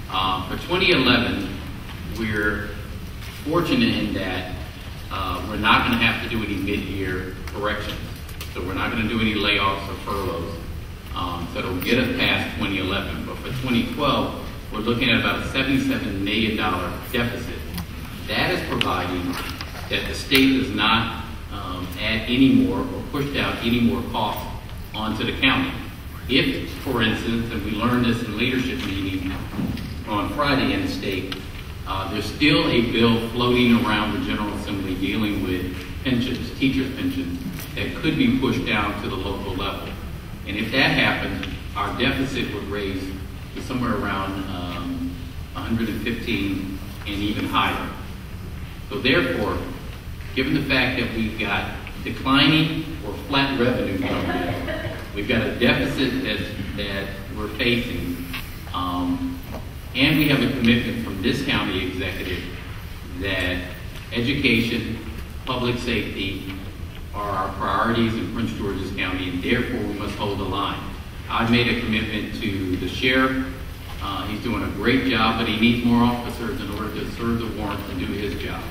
For 2011, we're fortunate in that we're not going to have to do any mid-year corrections. So we're not going to do any layoffs or furloughs. So it'll get us past 2011. But for 2012, we're looking at about a $77 million deficit. That is providing that the state does not add any more or push down any more costs onto the county. If, for instance, and we learned this in leadership meeting on Friday in the state, there's still a bill floating around the General Assembly dealing with pensions, teachers' pensions, that could be pushed down to the local level. And if that happens, our deficit would raise to somewhere around 115 and even higher. So therefore, given the fact that we've got declining or flat revenue numbers, we've got a deficit that we're facing, and we have a commitment from this county executive that education, public safety are our priorities in Prince George's County, and therefore we must hold the line. I've made a commitment to the sheriff. He's doing a great job, but he needs more officers in order to serve the warrants and do his job.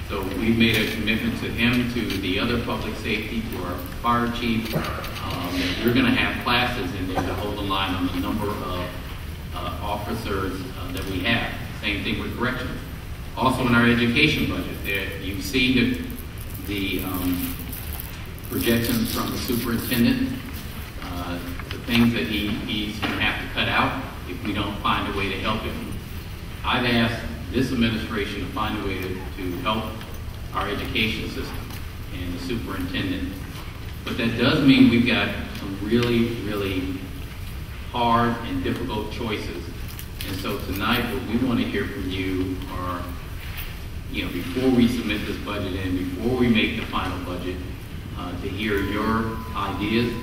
So we've made a commitment to him, to the other public safety, to our fire chief, that we're going to have classes in there to hold the line on the number of officers that we have. Same thing with corrections. Also in our education budget, you've seen the projections from the superintendent, the things that he's going to have to cut out if we don't find a way to help him. I've asked this administration to find a way to help our education system and the superintendent. But that does mean we've got some really, really hard and difficult choices. And so tonight, what we want to hear from you are, before we submit this budget in, before we make the final budget, to hear your ideas,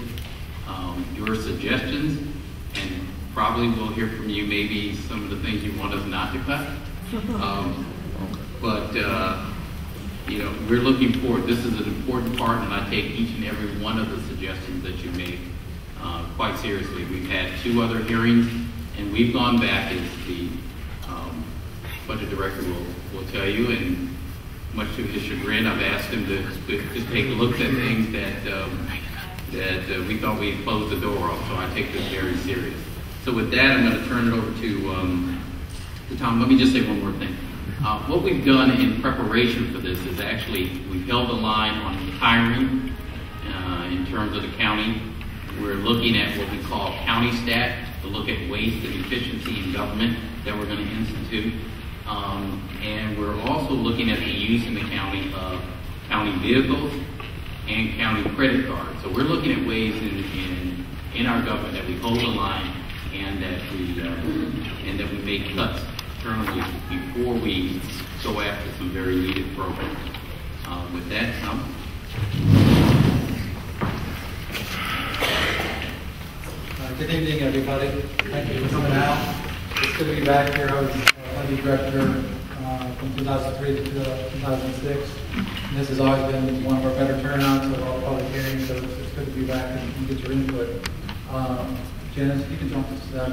your suggestions, and probably we'll hear from you maybe some of the things you want us not to cut. We're looking forward. This is an important part, and I take each and every one of the suggestions that you made quite seriously. We've had 2 other hearings, and we've gone back, as the budget director will tell you, and much to his chagrin, I've asked him to take a look at things that we thought we had closed the door off. So I take this very serious. So with that, I'm going to turn it over to Tom. Let me just say one more thing. What we've done in preparation for this is actually we've held the line on hiring in terms of the county. We're looking at what we call county stat to look at waste and efficiency in government that we're going to institute. And we're also looking at the use in the county of county vehicles and county credit cards. So we're looking at ways in our government that we hold the line and that we make cuts internally before we go after some very needed programs. With that, Tom. Good evening, everybody. Thank you for coming out. It's good to be back here. I was budget director from 2003 to 2006. And this has always been one of our better turnouts of all public hearings, so it's good to be back and get your input. Janice, you can jump to that.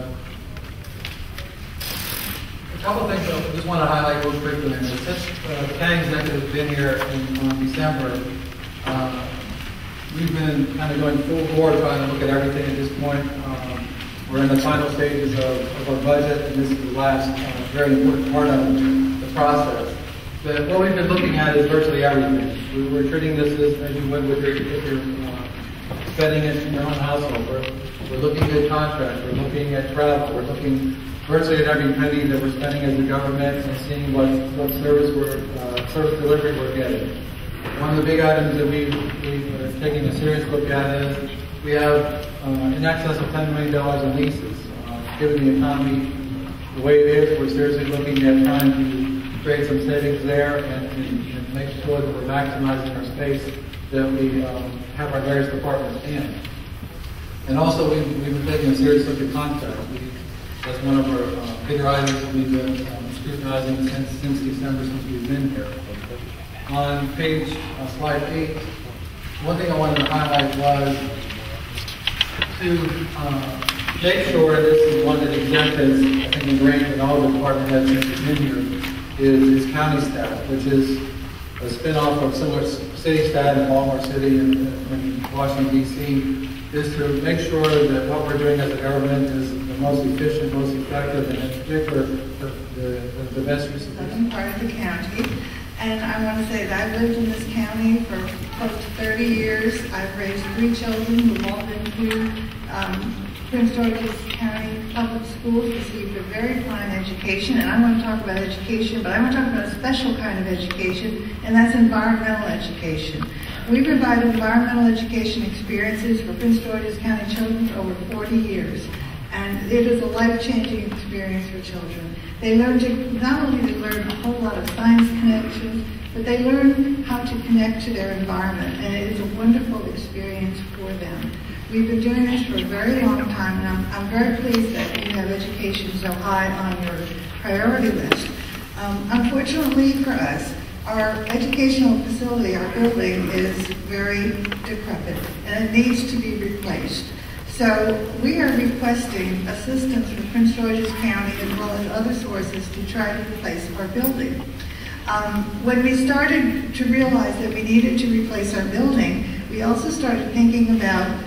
A couple of things I just want to highlight real quickly. Since the county executive has been here in December, we've been kind of going full bore trying to look at everything at this point. We're in the final stages of our budget, and this is the last very important part of the process. But what we've been looking at is virtually everything. We're treating this as you would with your spending it in your own household. We're looking at contracts, we're looking at travel, we're looking virtually at every penny that we're spending as a government and seeing what service delivery we're getting. One of the big items that we've taken a serious look at is we have in excess of $10 million in leases. Given the economy the way it is, we're seriously looking at trying to create some savings there and make sure that we're maximizing our space that we have our various departments in. And also, we've been taking a serious look at contracts. That's one of our bigger items that we've been scrutinizing since December, since we've been here. On slide 8, one thing I wanted to highlight was to make sure, and this is one of the executives, I think ingrained in all the department heads in here, is county staff, which is a spinoff of similar city staff in Baltimore City and Washington, D.C., is to make sure that what we're doing as a government is the most efficient, most effective, and in particular, the best use of I'm part of the county, and I want to say that I've lived in this county for close to 30 years. I've raised 3 children who've all been through Prince George's County Public Schools, received a very fine education, and I want to talk about education, but I want to talk about a special kind of education, and that's environmental education. We provide environmental education experiences for Prince George's County children for over 40 years, and it is a life-changing experience for children. They learn to, not only they learn a whole lot of science connections, but they learn how to connect to their environment, and it is a wonderful experience for them. We've been doing this for a very long time, and I'm very pleased that you have education so high on your priority list. Unfortunately for us, our educational facility, our building, is very decrepit, and it needs to be replaced. So we are requesting assistance from Prince George's County as well as other sources to try to replace our building. When we started to realize that we needed to replace our building, we also started thinking about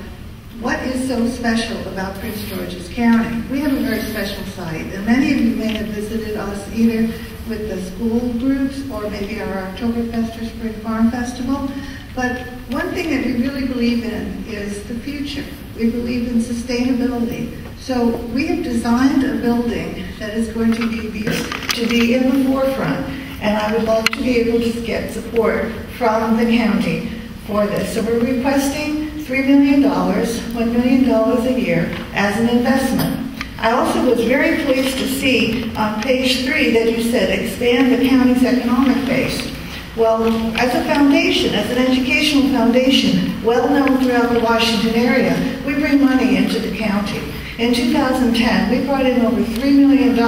what is so special about Prince George's County. We have a very special site, and many of you may have visited us either with the school groups or maybe our Oktoberfest or Spring Farm Festival. But one thing that we really believe in is the future. We believe in sustainability. So we have designed a building that is going to be in the forefront, and I would love to be able to get support from the county for this. So we're requesting $3 million, $1 million a year as an investment. I also was very pleased to see on page 3 that you said expand the county's economic base. Well, as a foundation, as an educational foundation, well known throughout the Washington area, we bring money into the county. In 2010, we brought in over $3 million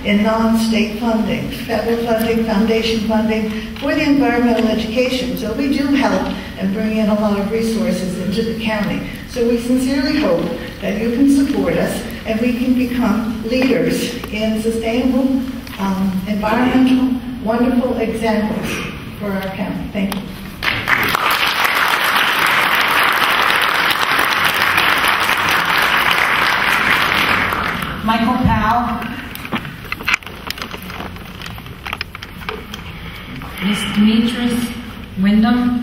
in non-state funding, federal funding, foundation funding for the environmental education. So we do help and bring in a lot of resources into the county. So we sincerely hope that you can support us and we can become leaders in sustainable, environmental, wonderful examples for our county. Thank you. Michael Powell, Ms. Demetrius Wyndham,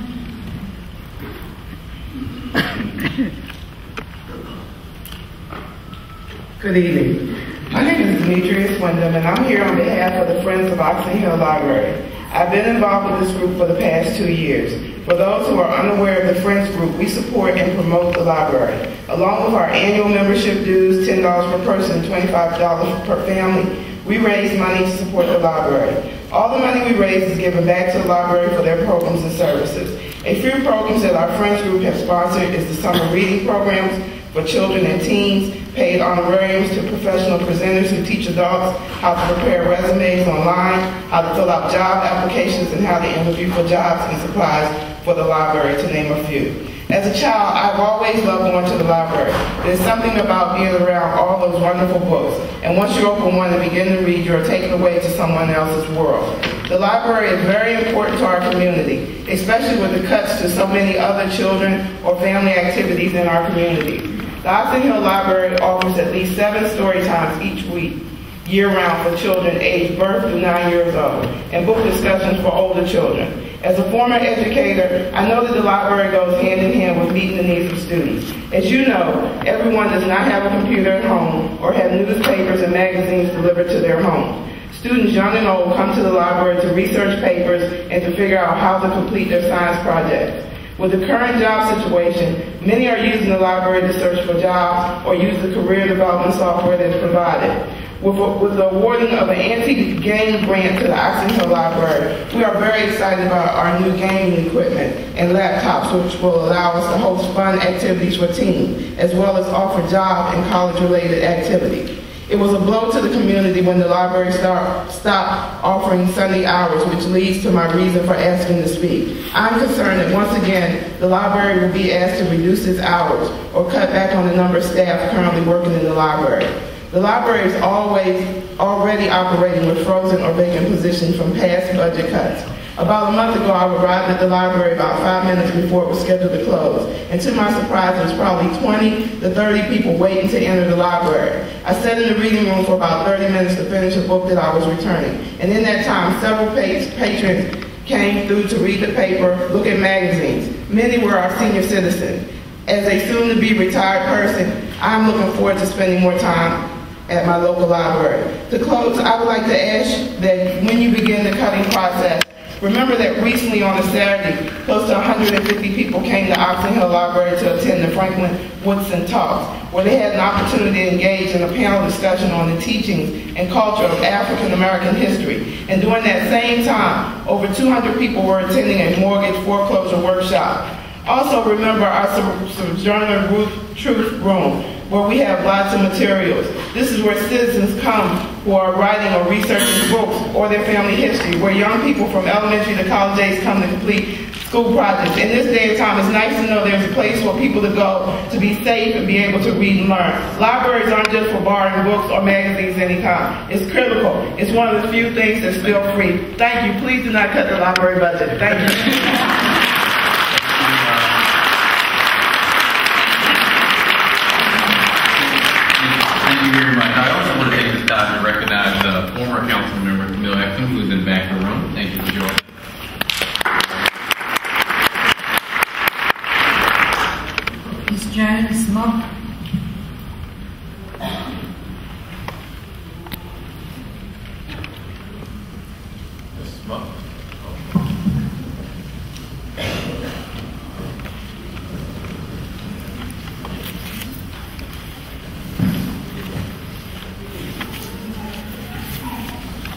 Good evening. My name is Demetrius Wyndham, and I'm here on behalf of the Friends of Oxon Hill Library. I've been involved with this group for the past 2 years. For those who are unaware of the Friends group, we support and promote the library. Along with our annual membership dues, $10 per person, $25 per family, we raise money to support the library. All the money we raise is given back to the library for their programs and services. A few programs that our Friends group have sponsored is the summer reading programs for children and teens, paid honorariums to professional presenters who teach adults how to prepare resumes online, how to fill out job applications, and how to interview for jobs and supplies for the library, to name a few. As a child, I've always loved going to the library. There's something about being around all those wonderful books, and once you open one and begin to read, you're taken away to someone else's world. The library is very important to our community, especially with the cuts to so many other children or family activities in our community. The Oxon Hill Library offers at least 7 story times each week, year-round, for children aged birth through 9 years old, and book discussions for older children. As a former educator, I know that the library goes hand in hand with meeting the needs of students. As you know, everyone does not have a computer at home or have newspapers and magazines delivered to their homes. Students young and old come to the library to research papers and to figure out how to complete their science projects. With the current job situation, many are using the library to search for jobs or use the career development software that's provided. With the awarding of an anti-game grant to the Oxon Hill Library, we are very excited about our new gaming equipment and laptops, which will allow us to host fun activities for teens, as well as offer job and college-related activities. It was a blow to the community when the library stopped offering Sunday hours, which leads to my reason for asking to speak. I'm concerned that once again, the library will be asked to reduce its hours or cut back on the number of staff currently working in the library. The library is already operating with frozen or vacant positions from past budget cuts. About a month ago, I arrived at the library about 5 minutes before it was scheduled to close, and to my surprise, there was probably 20 to 30 people waiting to enter the library. I sat in the reading room for about 30 minutes to finish a book that I was returning, and in that time, several patrons came through to read the paper, look at magazines. Many were our senior citizens. As a soon-to-be retired person, I'm looking forward to spending more time at my local library. To close, I would like to ask that when you begin the cutting process, remember that recently on a Saturday, close to 150 people came to Oxon Hill Library to attend the Franklin Woodson Talks, where they had an opportunity to engage in a panel discussion on the teachings and culture of African American history. And during that same time, over 200 people were attending a mortgage foreclosure workshop. Also remember our Sojourner Truth Room, where we have lots of materials. This is where citizens come who are writing or researching books or their family history, where young people from elementary to college age come to complete school projects. In this day and time, it's nice to know there's a place for people to go to be safe and be able to read and learn. Libraries aren't just for borrowing books or magazines anytime. It's critical. It's one of the few things that's still free. Thank you. Please do not cut the library budget. Thank you. Thank you very much. I also want to take this time to recognize former council member Camille Exum, who is in the back of the room. Thank you for joining. Ms. Jones, Mock. Ms. Mock.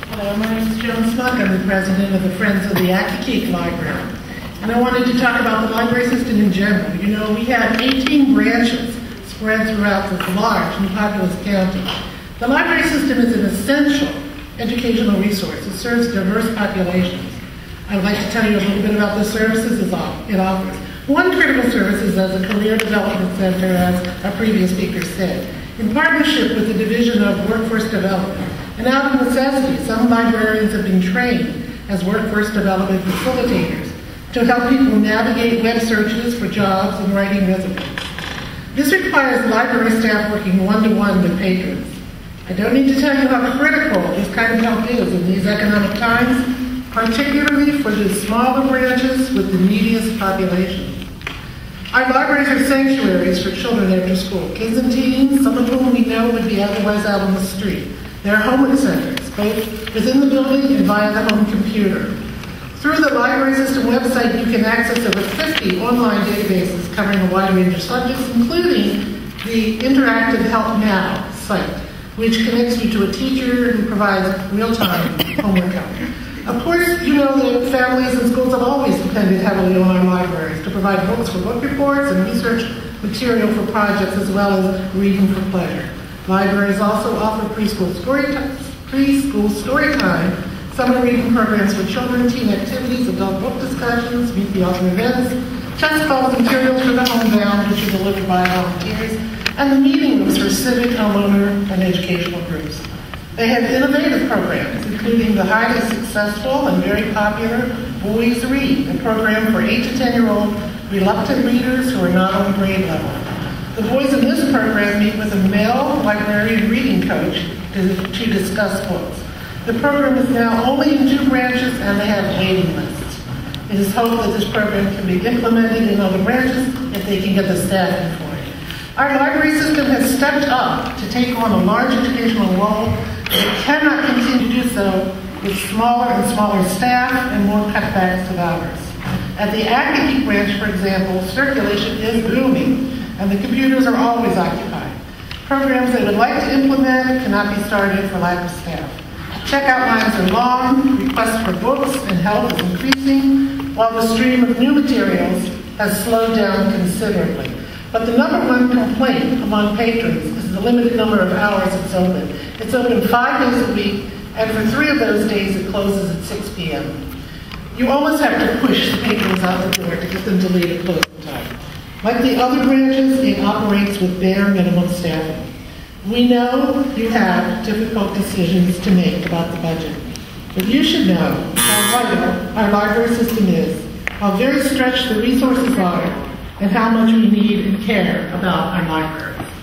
Hello, my name is Joan Smuck. I'm the president of the Friends of the Accokeek Library. And I wanted to talk about the library system in general. You know, we have 18 branches spread throughout this large and populous county. The library system is an essential educational resource. It serves diverse populations. I would like to tell you a little bit about the services it offers. One critical service is as a career development center, as our previous speaker said, in partnership with the Division of Workforce Development. And out of necessity, some librarians have been trained as workforce development facilitators to help people navigate web searches for jobs and writing resumes. This requires library staff working one-to-one with patrons. I don't need to tell you how critical this kind of help is in these economic times, particularly for the smaller branches with the neediest populations. Our libraries are sanctuaries for children after school, kids and teens, some of whom we know would be otherwise out on the street. They're homework centers, both within the building and via the home computer. Through the library system website, you can access over 50 online databases covering a wide range of subjects, including the interactive Help Now site, which connects you to a teacher who provides real-time homework help. Of course, you know that families and schools have always depended heavily on our libraries to provide books for book reports and research material for projects, as well as reading for pleasure. Libraries also offer preschool story time, summer reading programs for children, teen activities, adult book discussions, meet the author events, chest calls, materials for the homebound, which are delivered by volunteers, and the meeting rooms for civic, homeowner, and educational groups. They have innovative programs, including the highly successful and very popular Boys Read, a program for 8 to 10-year-old reluctant readers who are not on grade level. The boys in this program meet with a male librarian reading coach to discuss books. The program is now only in 2 branches and they have waiting lists. It is hoped that this program can be implemented in other branches if they can get the staffing for it. Our library system has stepped up to take on a large educational role, but it cannot continue to do so with smaller and smaller staff and more cutbacks of hours. At the Accokeek branch, for example, circulation is booming, and the computers are always occupied. Programs they would like to implement cannot be started for lack of staff. Checkout lines are long, requests for books and help is increasing, while the stream of new materials has slowed down considerably. But the number one complaint among patrons is the limited number of hours it's open. It's open 5 days a week, and for 3 of those days it closes at 6 p.m. You almost have to push the patrons out the door to get them to leave at closing time. Like the other branches, it operates with bare minimum staffing. We know you have difficult decisions to make about the budget, but you should know how vital our library system is, how very stretched the resources are, and how much we need and care about our libraries.